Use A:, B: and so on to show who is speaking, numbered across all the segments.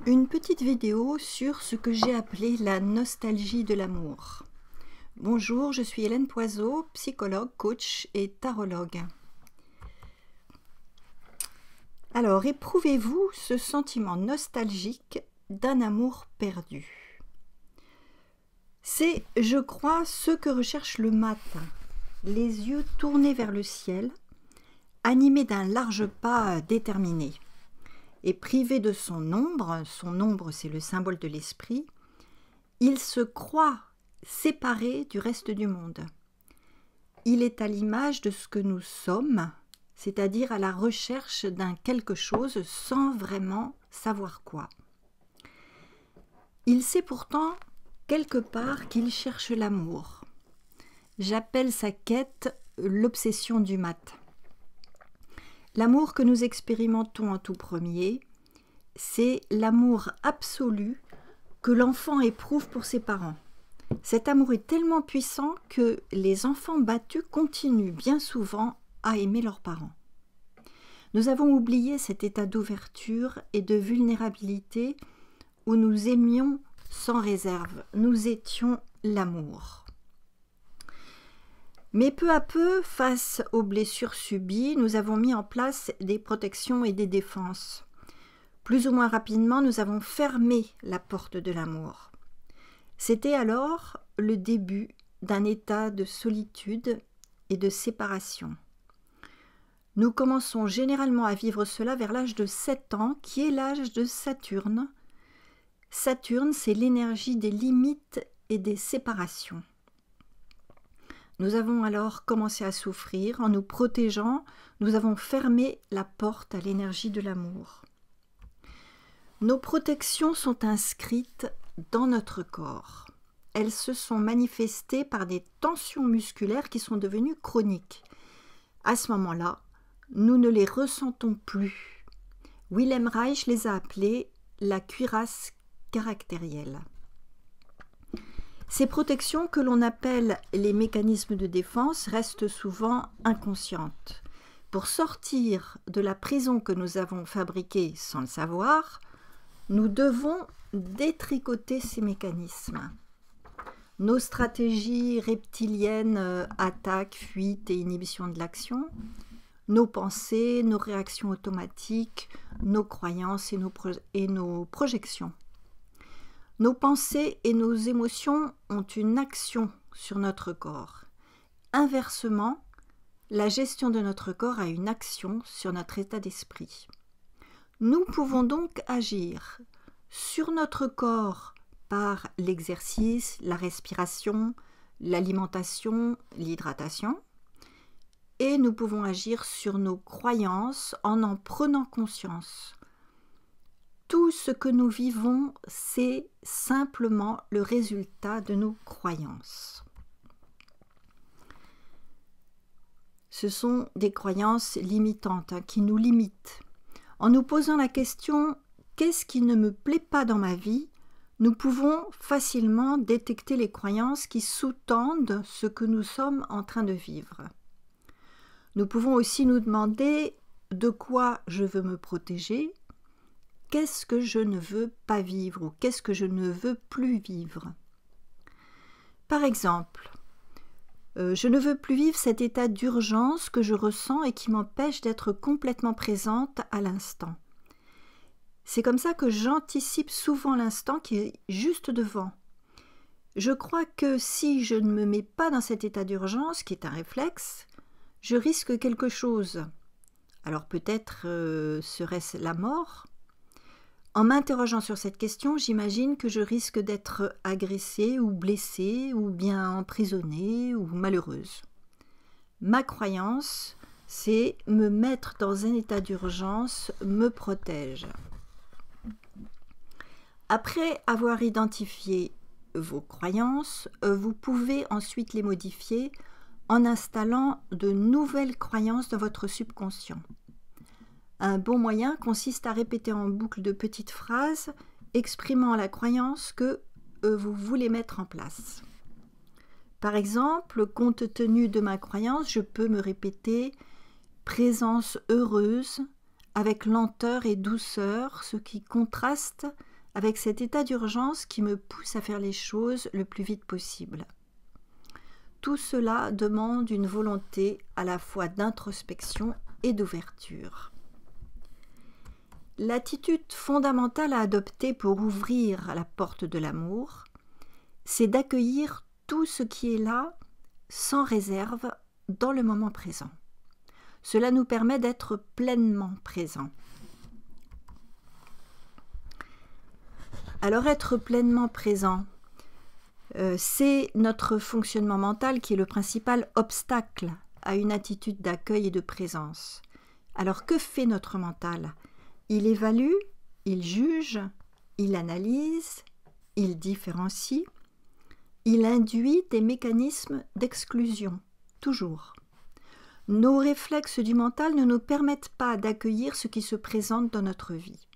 A: Une petite vidéo sur ce que j'ai appelé la nostalgie de l'amour. Bonjour, je suis Hélène Poiseau, psychologue, coach et tarologue. Alors, éprouvez-vous ce sentiment nostalgique d'un amour perdu? C'est, je crois, ce que recherche le matin, les yeux tournés vers le ciel, animé d'un large pas déterminé. Et privé de son ombre c'est le symbole de l'esprit, il se croit séparé du reste du monde. Il est à l'image de ce que nous sommes, c'est-à-dire à la recherche d'un quelque chose sans vraiment savoir quoi. Il sait pourtant quelque part qu'il cherche l'amour. J'appelle sa quête l'obsession du mat. L'amour que nous expérimentons en tout premier, c'est l'amour absolu que l'enfant éprouve pour ses parents. Cet amour est tellement puissant que les enfants battus continuent bien souvent à aimer leurs parents. Nous avons oublié cet état d'ouverture et de vulnérabilité où nous aimions sans réserve. Nous étions l'amour. Mais peu à peu, face aux blessures subies, nous avons mis en place des protections et des défenses. Plus ou moins rapidement, nous avons fermé la porte de l'amour. C'était alors le début d'un état de solitude et de séparation. Nous commençons généralement à vivre cela vers l'âge de 7 ans, qui est l'âge de Saturne. Saturne, c'est l'énergie des limites et des séparations. Nous avons alors commencé à souffrir. En nous protégeant, nous avons fermé la porte à l'énergie de l'amour. Nos protections sont inscrites dans notre corps. Elles se sont manifestées par des tensions musculaires qui sont devenues chroniques. À ce moment-là, nous ne les ressentons plus. Wilhelm Reich les a appelées la cuirasse caractérielle. Ces protections que l'on appelle les mécanismes de défense restent souvent inconscientes. Pour sortir de la prison que nous avons fabriquée sans le savoir, nous devons détricoter ces mécanismes. Nos stratégies reptiliennes, attaque, fuite et inhibition de l'action, nos pensées, nos réactions automatiques, nos croyances et nos projections. Nos pensées et nos émotions ont une action sur notre corps. Inversement, la gestion de notre corps a une action sur notre état d'esprit. Nous pouvons donc agir sur notre corps par l'exercice, la respiration, l'alimentation, l'hydratation, et nous pouvons agir sur nos croyances en prenant conscience. Tout ce que nous vivons, c'est simplement le résultat de nos croyances. Ce sont des croyances limitantes qui nous limitent. En nous posant la question « Qu'est-ce qui ne me plaît pas dans ma vie ?», nous pouvons facilement détecter les croyances qui sous-tendent ce que nous sommes en train de vivre. Nous pouvons aussi nous demander de quoi je veux me protéger, qu'est-ce que je ne veux pas vivre ou qu'est-ce que je ne veux plus vivre. Par exemple, je ne veux plus vivre cet état d'urgence que je ressens et qui m'empêche d'être complètement présente à l'instant. C'est comme ça que j'anticipe souvent l'instant qui est juste devant. Je crois que si je ne me mets pas dans cet état d'urgence, qui est un réflexe, je risque quelque chose. Alors peut-être serait-ce la mort ? En m'interrogeant sur cette question, j'imagine que je risque d'être agressée ou blessée ou bien emprisonnée ou malheureuse. Ma croyance, c'est me mettre dans un état d'urgence me protège. Après avoir identifié vos croyances, vous pouvez ensuite les modifier en installant de nouvelles croyances dans votre subconscient. Un bon moyen consiste à répéter en boucle de petites phrases exprimant la croyance que vous voulez mettre en place. Par exemple, compte tenu de ma croyance, je peux me répéter « présence heureuse » avec lenteur et douceur, ce qui contraste avec cet état d'urgence qui me pousse à faire les choses le plus vite possible. Tout cela demande une volonté à la fois d'introspection et d'ouverture. L'attitude fondamentale à adopter pour ouvrir la porte de l'amour, c'est d'accueillir tout ce qui est là, sans réserve, dans le moment présent. Cela nous permet d'être pleinement présents. Alors être pleinement présent, c'est notre fonctionnement mental qui est le principal obstacle à une attitude d'accueil et de présence. Alors que fait notre mental ? Il évalue, il juge, il analyse, il différencie, il induit des mécanismes d'exclusion, toujours. Nos réflexes du mental ne nous permettent pas d'accueillir ce qui se présente dans notre vie.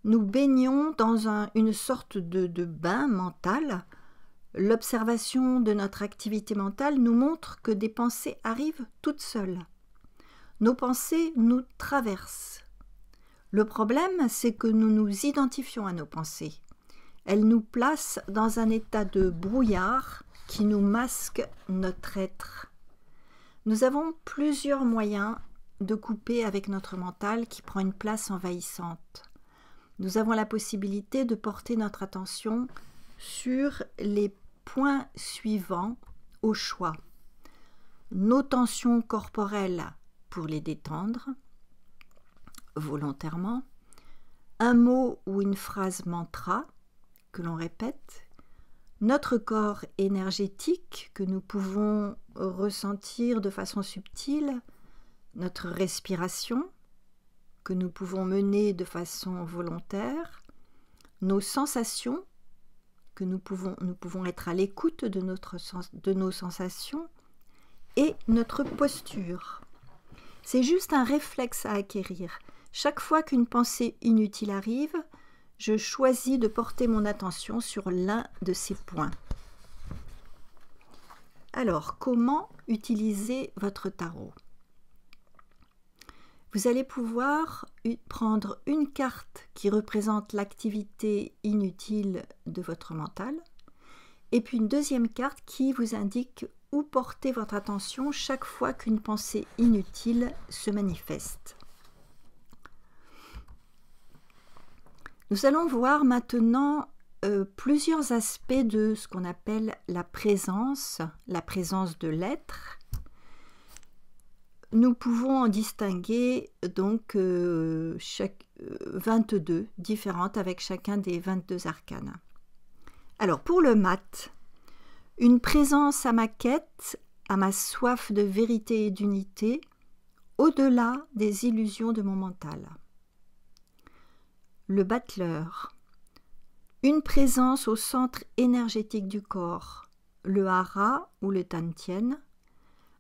A: Nous baignons dans une sorte de bain mental. L'observation de notre activité mentale nous montre que des pensées arrivent toutes seules. Nos pensées nous traversent. Le problème, c'est que nous nous identifions à nos pensées. Elles nous placent dans un état de brouillard qui nous masque notre être. Nous avons plusieurs moyens de couper avec notre mental qui prend une place envahissante. Nous avons la possibilité de porter notre attention sur les points suivants au choix. Nos tensions corporelles pour les détendre, volontairement, un mot ou une phrase mantra que l'on répète, notre corps énergétique que nous pouvons ressentir de façon subtile, notre respiration que nous pouvons mener de façon volontaire, nos sensations, que nous pouvons être à l'écoute de nos sensations, et notre posture. C'est juste un réflexe à acquérir. Chaque fois qu'une pensée inutile arrive, je choisis de porter mon attention sur l'un de ces points. Alors, comment utiliser votre tarot ? Vous allez pouvoir prendre une carte qui représente l'activité inutile de votre mental et puis une deuxième carte qui vous indique où porter votre attention chaque fois qu'une pensée inutile se manifeste. Nous allons voir maintenant plusieurs aspects de ce qu'on appelle la présence de l'être. Nous pouvons en distinguer donc 22 différentes avec chacun des 22 arcanes. Alors pour le mat, une présence à ma quête, à ma soif de vérité et d'unité, au-delà des illusions de mon mental. Le battleur, une présence au centre énergétique du corps, le hara ou le tantien,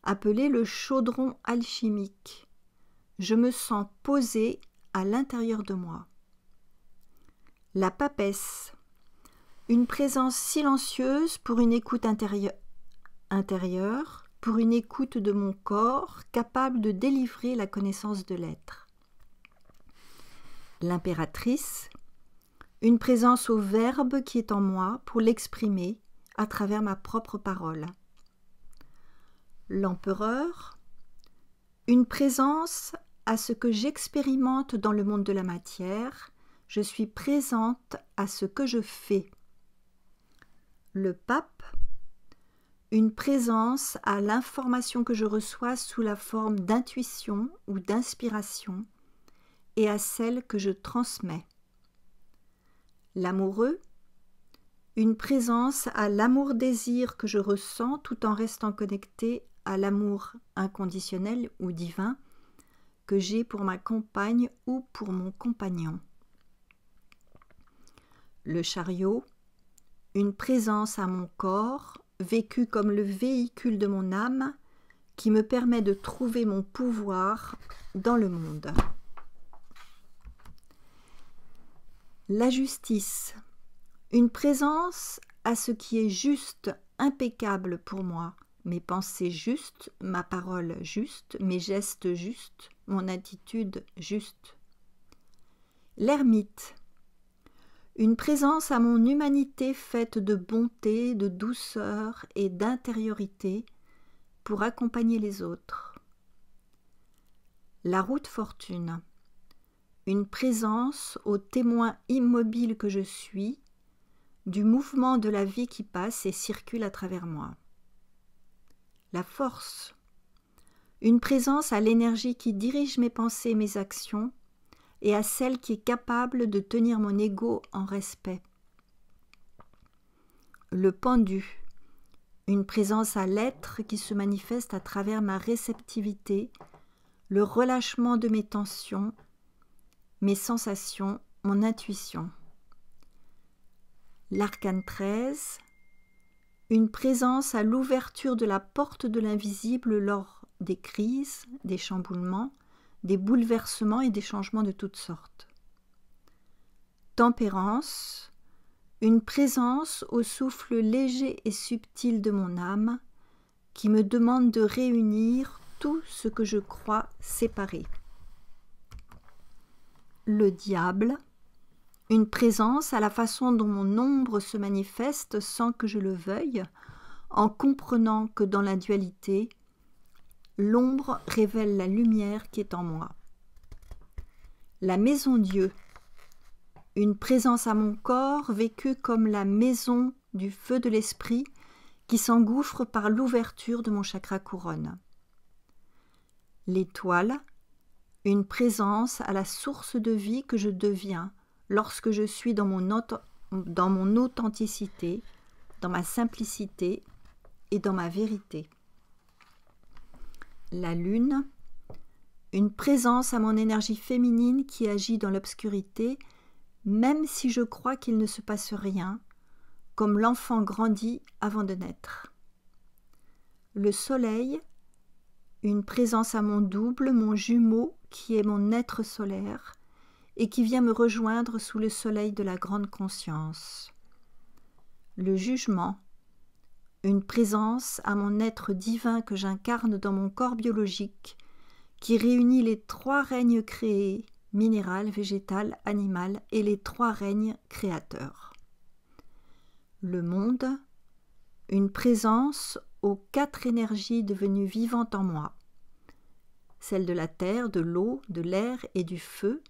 A: appelé le chaudron alchimique. Je me sens posé à l'intérieur de moi. La papesse, une présence silencieuse pour une écoute intérieure, pour une écoute de mon corps capable de délivrer la connaissance de l'être. L'impératrice, une présence au verbe qui est en moi pour l'exprimer à travers ma propre parole. L'empereur, une présence à ce que j'expérimente dans le monde de la matière, je suis présente à ce que je fais. Le pape, une présence à l'information que je reçois sous la forme d'intuition ou d'inspiration et à celle que je transmets. L'amoureux, une présence à l'amour-désir que je ressens tout en restant connecté à l'amour inconditionnel ou divin que j'ai pour ma compagne ou pour mon compagnon. Le chariot, une présence à mon corps, vécu comme le véhicule de mon âme, qui me permet de trouver mon pouvoir dans le monde. La justice, une présence à ce qui est juste, impeccable pour moi, mes pensées justes, ma parole juste, mes gestes justes, mon attitude juste. L'ermite, une présence à mon humanité faite de bonté, de douceur et d'intériorité pour accompagner les autres. La route fortune, une présence au témoin immobile que je suis, du mouvement de la vie qui passe et circule à travers moi. La force, une présence à l'énergie qui dirige mes pensées et mes actions, et à celle qui est capable de tenir mon ego en respect. Le pendu, une présence à l'être qui se manifeste à travers ma réceptivité, le relâchement de mes tensions, mes sensations, mon intuition. L'arcane 13, une présence à l'ouverture de la porte de l'invisible lors des crises, des chamboulements, des bouleversements et des changements de toutes sortes. Tempérance, une présence au souffle léger et subtil de mon âme qui me demande de réunir tout ce que je crois séparé. Le diable, une présence à la façon dont mon ombre se manifeste sans que je le veuille, en comprenant que dans la dualité, l'ombre révèle la lumière qui est en moi. La maison Dieu, une présence à mon corps vécue comme la maison du feu de l'esprit qui s'engouffre par l'ouverture de mon chakra couronne. L'étoile, une présence à la source de vie que je deviens lorsque je suis dans mon authenticité, dans ma simplicité et dans ma vérité. La lune, une présence à mon énergie féminine qui agit dans l'obscurité, même si je crois qu'il ne se passe rien, comme l'enfant grandit avant de naître. Le soleil, une présence à mon double, mon jumeau, qui est mon être solaire, et qui vient me rejoindre sous le soleil de la grande conscience. Le jugement, une présence à mon être divin que j'incarne dans mon corps biologique, qui réunit les trois règnes créés, minéral, végétal, animal, et les trois règnes créateurs. Le monde, une présence aux quatre énergies devenues vivantes en moi, celle de la terre, de l'eau, de l'air et du feu,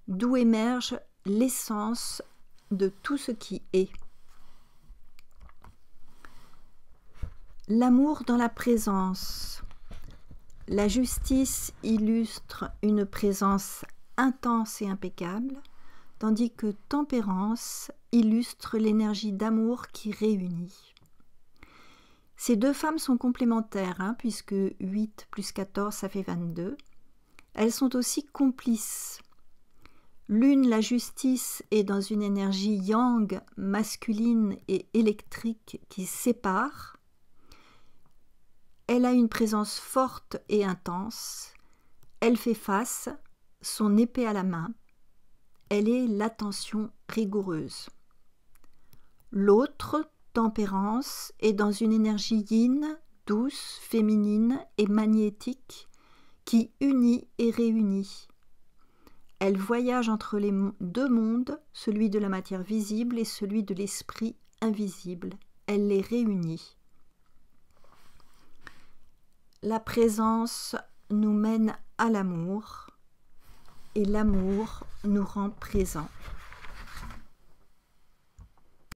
A: d'où émerge l'essence de tout ce qui est. L'amour dans la présence. La justice illustre une présence intense et impeccable, tandis que tempérance illustre l'énergie d'amour qui réunit. Ces deux femmes sont complémentaires, puisque 8 plus 14, ça fait 22. Elles sont aussi complices. L'une, la justice, est dans une énergie yang, masculine et électrique qui sépare. Elle a une présence forte et intense. Elle fait face, son épée à la main. Elle est l'attention rigoureuse. L'autre, tempérance, est dans une énergie yin, douce, féminine et magnétique qui unit et réunit. Elle voyage entre les deux mondes, celui de la matière visible et celui de l'esprit invisible. Elle les réunit. La présence nous mène à l'amour et l'amour nous rend présents.